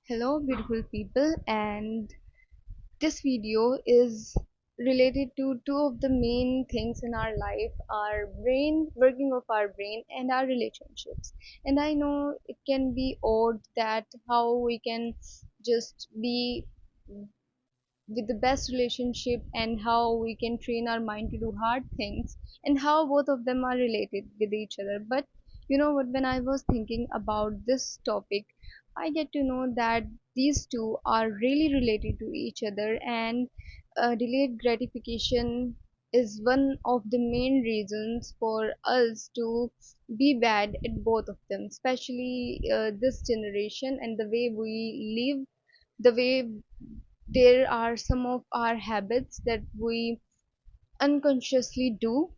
Hello, beautiful people, and this video is related to two of the main things in our life: our brain, working of our brain, and our relationships. And I know it can be odd that how we can just be with the best relationship and how we can train our mind to do hard things and how both of them are related with each other. But you know what, when I was thinking about this topic, I get to know that these two are really related to each other, and delayed gratification is one of the main reasons for us to be bad at both of them, especially this generation and the way we live, the way there are some of our habits that we unconsciously do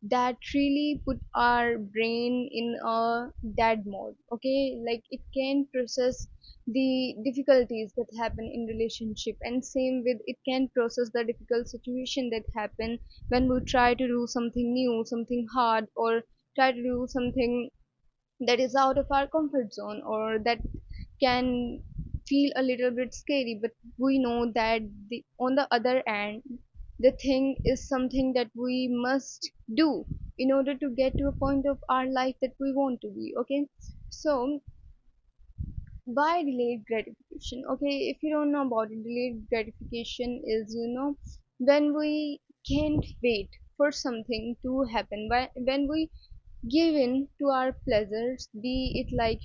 that really put our brain in a dead mode. Okay, like it can process the difficulties that happen in relationship, and same with it can process the difficult situation that happen when we try to do something new, something hard, or try to do something that is out of our comfort zone, or that can feel a little bit scary, but we know that on the other end the thing is something that we must do in order to get to a point of our life that we want to be. Okay, so why delayed gratification? Okay, if you don't know about it, delayed gratification is, when we can't wait for something to happen, when we give in to our pleasures, be it like,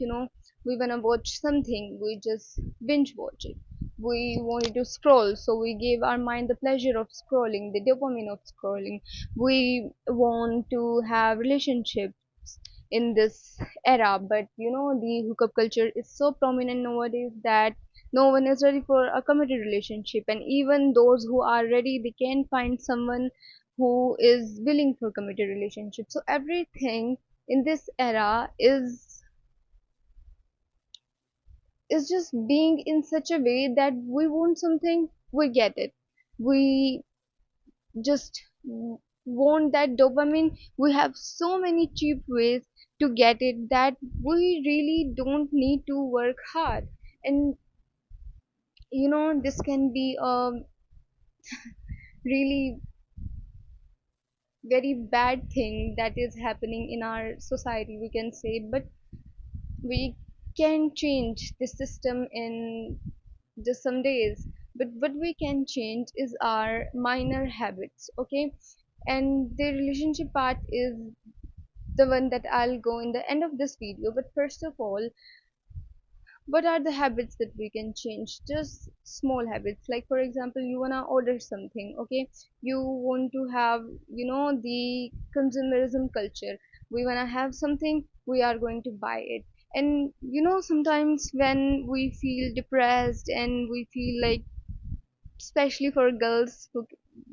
we wanna watch something, we just binge watch it. We wanted to scroll, so we gave our mind the pleasure of scrolling, the dopamine of scrolling. We want to have relationships in this era, but the hookup culture is so prominent nowadays that no one is ready for a committed relationship, and even those who are ready, they can find someone who is willing for committed relationship. So everything in this era is just being in such a way that we want something, we get it. We just want that dopamine. We have so many cheap ways to get it that we really don't need to work hard. And this can be a really very bad thing that is happening in our society, we can say. But we can change the system in just some days. But what we can change is our minor habits. Okay, and the relationship part is the one that I'll go in the end of this video. But first of all, what are the habits that we can change? Just small habits, like for example, you wanna order something. Okay, you want to have, the consumerism culture. We wanna have something, we are going to buy it. And sometimes when we feel depressed and we feel like, especially for girls who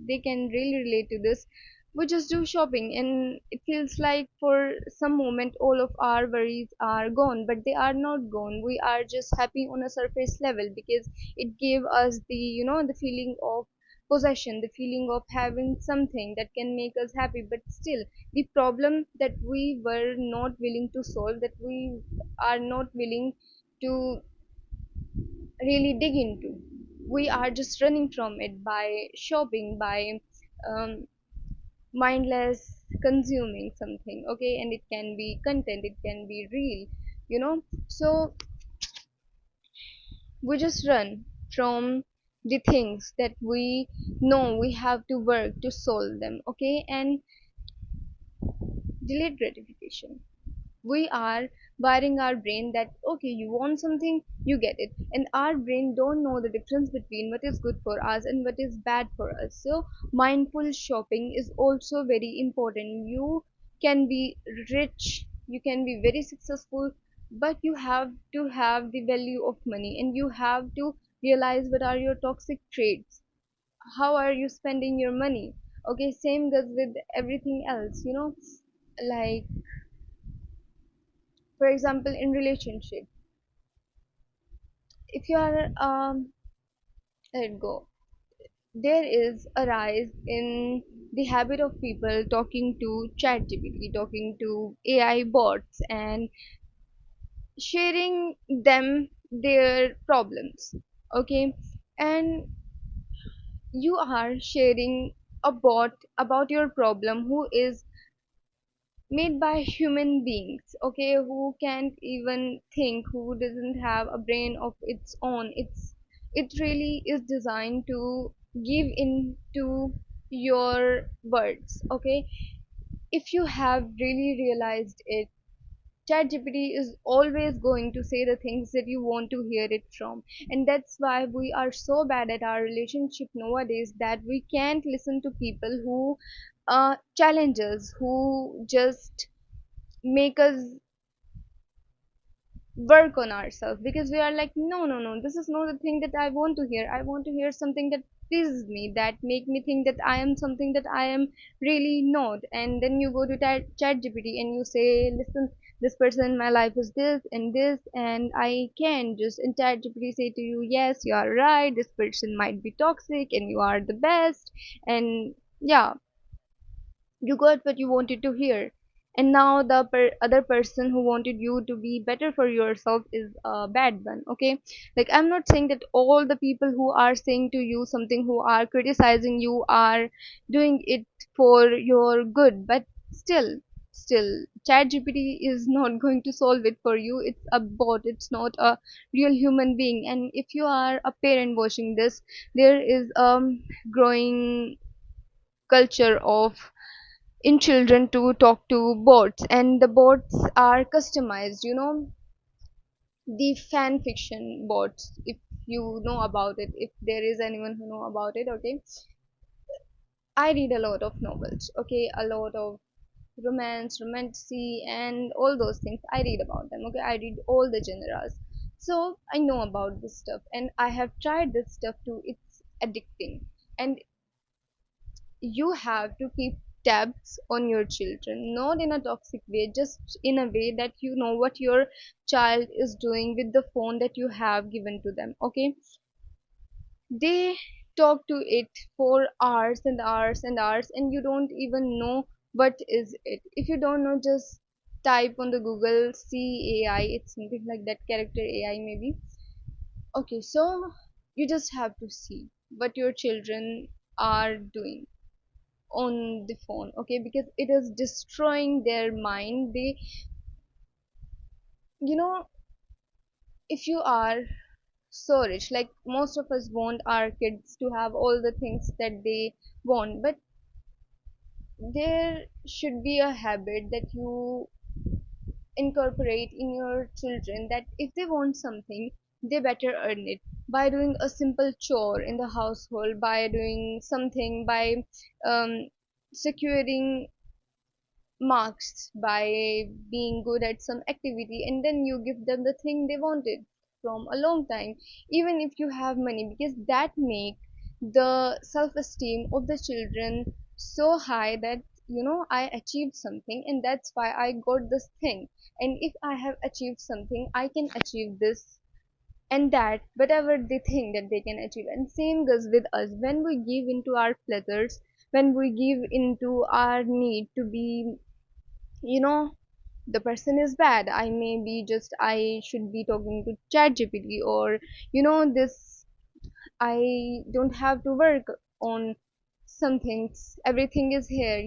they can really relate to this, we just do shopping and it feels like for some moment all of our worries are gone, but they are not gone. We are just happy on a surface level because it gave us the feeling of possession, the feeling of having something that can make us happy. But still, the problem that we were not willing to solve, that we are not willing to really dig into, we are just running from it by shopping, by um, mindless consuming something. Okay, and it can be content, it can be real, so we just run from the things that we know we have to work to solve them. Okay, and delayed gratification, we are wiring our brain that okay, you want something, you get it, and our brain don't know the difference between what is good for us and what is bad for us. So mindful shopping is also very important. You can be rich, you can be very successful, but you have to have the value of money, and you have to realize what are your toxic traits, how are you spending your money. Okay, same goes with everything else, like for example in relationship, if you are let it go, there is a rise in the habit of people talking to ChatGPT, talking to AI bots, and sharing them their problems. Okay, and you are sharing a bot about your problem who is made by human beings, okay, who can't even think, who doesn't have a brain of its own. It really is designed to give in to your words, okay. If you have really realized it, ChatGPT is always going to say the things that you want to hear it from. And that's why we are so bad at our relationship nowadays, that we can't listen to people who challenge us, who just make us work on ourselves, because we are like, no, no, no, this is not the thing that I want to hear. I want to hear something that pleases me, that make me think that I am something that I am really not. And then you go to chat gpt and you say, listen, this person in my life is this and this, and I can just in chat gpt say to you, yes, you are right, this person might be toxic and you are the best. And yeah, you got what you wanted to hear. And now the other person who wanted you to be better for yourself is a bad one, okay. Like, I'm not saying that all the people who are saying to you something, who are criticizing you, are doing it for your good, but still chat gpt is not going to solve it for you. It's a bot, it's not a real human being. And if you are a parent watching this, there is growing culture of in children to talk to bots, and the bots are customized, the fan fiction bots. If you know about it, if there is anyone who know about it, okay. I read a lot of novels, okay, a lot of romance, romantasy, and all those things. I read about them, okay. I read all the genres, so I know about this stuff, and I have tried this stuff too. It's addicting. And you have to keep tabs on your children, not in a toxic way, just in a way that you know what your child is doing with the phone that you have given to them, okay. They talk to it for hours and hours and hours, and you don't even know what is it. If you don't know, just type on the google CAI, it's something like that, character AI maybe. Okay, so you just have to see what your children are doing on the phone, okay, because it is destroying their mind. They, you know, if you are so rich, like most of us want our kids to have all the things that they want, but there should be a habit that you incorporate in your children, that if they want something, they better earn it by doing a simple chore in the household, by doing something, by um, securing marks, by being good at some activity, and then you give them the thing they wanted from a long time, even if you have money, because that make the self-esteem of the children so high that, I achieved something, and that's why I got this thing. And if I have achieved something, I can achieve this and that, whatever they think that they can achieve. And same goes with us. When we give into our pleasures, when we give into our need to be, you know the person is bad, I may be just, I should be talking to chat gpt, or this, I don't have to work on some things, everything is here.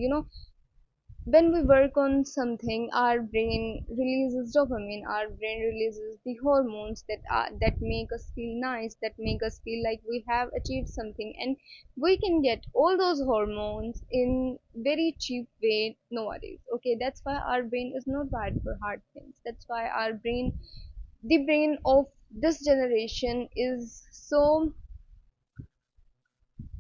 When we work on something, our brain releases dopamine, our brain releases the hormones that make us feel nice, that make us feel like we have achieved something. And we can get all those hormones in very cheap way nowadays, okay. That's why our brain is not wired for hard things. That's why our brain, the brain of this generation, is so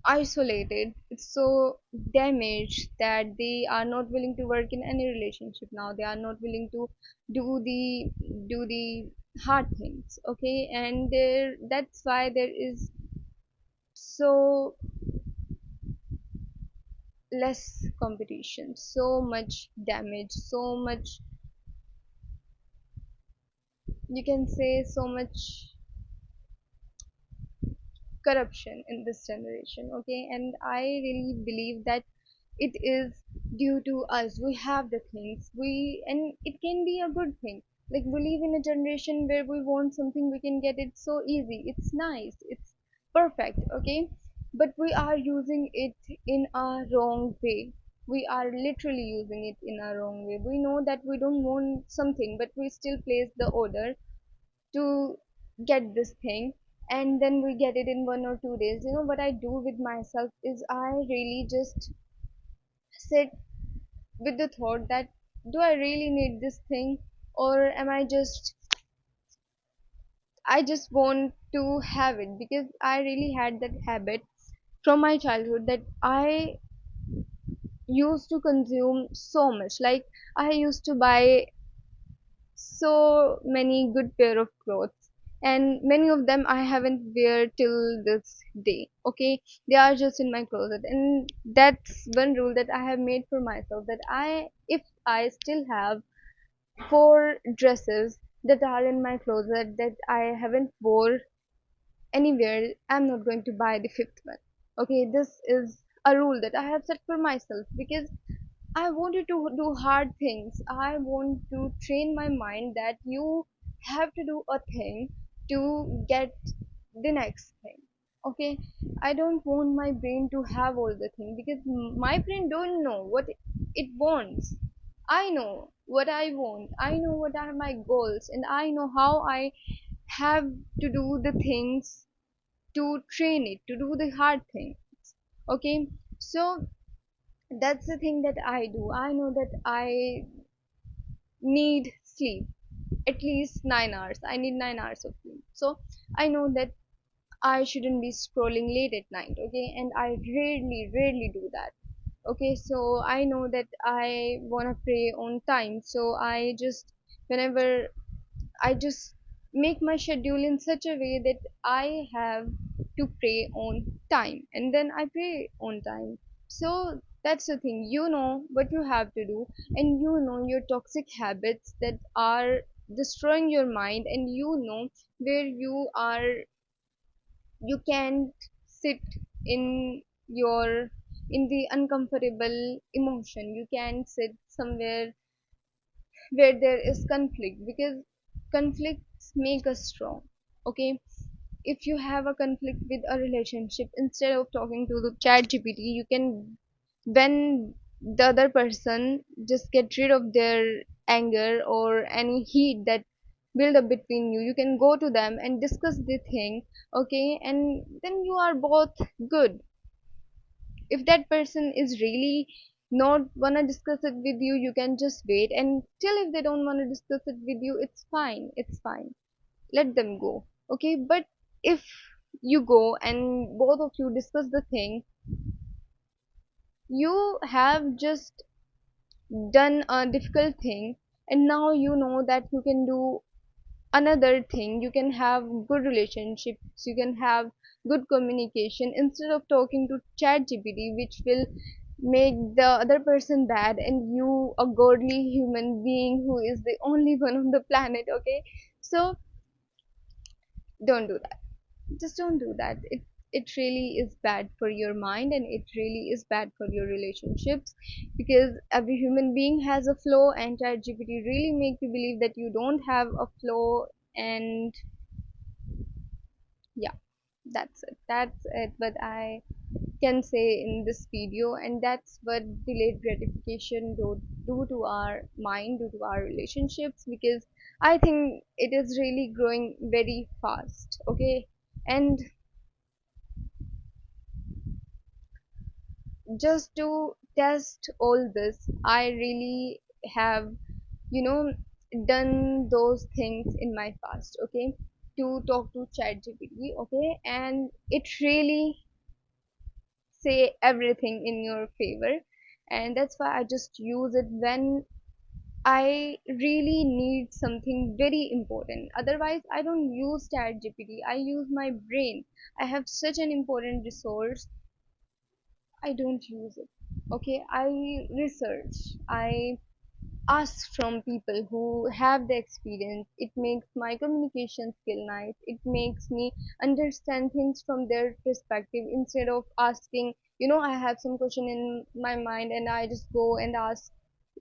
isolated, it's so damaged, that they are not willing to work in any relationship now. They are not willing to do the hard things, okay. And that's why there is so less competition, so much damage, so much, you can say, so much corruption in this generation, okay. And I really believe that it is due to us. We have the things, we, and it can be a good thing. Like we live in a generation where we want something, we can get it so easy. It's nice, it's perfect, okay? But we are using it in a wrong way. We are literally using it in a wrong way. We know that we don't want something, but we still place the order to get this thing, and then we get it in 1 or 2 days. You know what I do with myself is I really just sit with the thought that, do I really need this thing, or am I just want to have it because I really had that habit from my childhood that I used to consume so much. Like I used to buy so many good pair of clothes, and many of them I haven't wear till this day. Okay, they are just in my closet, and that's one rule that I have made for myself, that if I still have four dresses that are in my closet that I haven't wore anywhere, I'm not going to buy the fifth one. Okay, this is a rule that I have set for myself because I wanted to do hard things. I want to train my mind that you have to do a thing to get the next thing. Okay, I don't want my brain to have all the things because my brain don't know what it wants. I know what I want. I know what are my goals, and I know how I have to do the things to train it to do the hard thing. Okay, so that's the thing that I do. I know that I need sleep at least 9 hours. I need 9 hours of sleep. So I know that I shouldn't be scrolling late at night, okay? And I rarely do that. Okay, so I know that I want to pray on time. So whenever I just make my schedule in such a way that I have to pray on time, and then I pray on time. So that's the thing. You know what you have to do, and you know your toxic habits that are destroying your mind, and you know where you can't sit in your in the uncomfortable emotion. You can sit somewhere where there is conflict, because conflicts make us strong. Okay, if you have a conflict with a relationship, instead of talking to the chat gpt, you can, when the other person just get rid of their anger or any heat that build up between you, you can go to them and discuss the thing. Okay, and then you are both good. If that person is really not wanna discuss it with you, you can just wait, and still if they don't want to discuss it with you, it's fine, let them go. Okay, but if you go and both of you discuss the thing, you have just done a difficult thing, and now you know that you can do another thing. You can have good relationships, you can have good communication instead of talking to chat gpt, which will make the other person bad and you a godly human being who is the only one on the planet. Okay, so don't do that. Just don't do that. It really is bad for your mind, and it really is bad for your relationships, because every human being has a flaw, and ChatGPT really make you believe that you don't have a flaw. And yeah, that's it what I can say in this video, and that's what delayed gratification do to our mind, do to our relationships, because I think it is really growing very fast. Okay, and just to test all this, I really have, you know, done those things in my past. Okay, to talk to chat gpt. Okay, and it really say everything in your favor, and that's why I just use it when I really need something very important. Otherwise I don't use chat gpt, I use my brain. I have such an important resource, I don't use it. Okay, I research, I ask from people who have the experience. It makes my communication skill nice, it makes me understand things from their perspective, instead of asking, I have some question in my mind and I just go and ask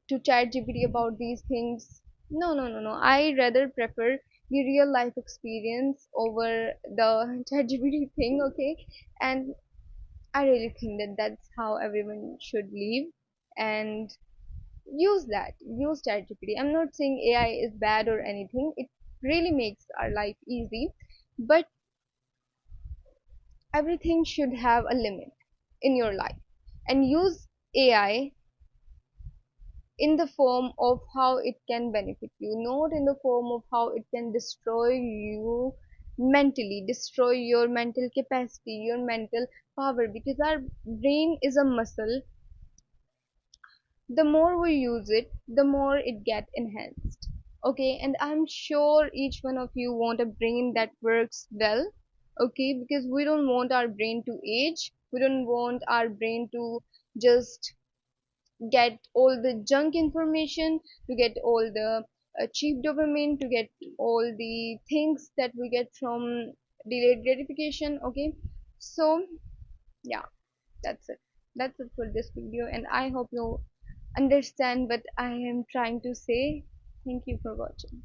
to chat gpt about these things. No. I rather prefer the real life experience over the ChatGPT thing, okay? And I really think that that's how everyone should live and use that. Use ChatGPT. I'm not saying AI is bad or anything. It really makes our life easy, but everything should have a limit in your life. And use AI in the form of how it can benefit you, not in the form of how it can destroy you mentally, destroy your mental capacity, your mental power. Because our brain is a muscle. The more we use it, the more it get enhanced. Okay, and I'm sure each one of you want a brain that works well. Okay, because we don't want our brain to age. We don't want our brain to just get all the junk information, to get all the cheap dopamine, to get all the things that we get from delayed gratification. Okay, so yeah, that's it. That's it for this video, and I hope you understand what I am trying to say. Thank you for watching.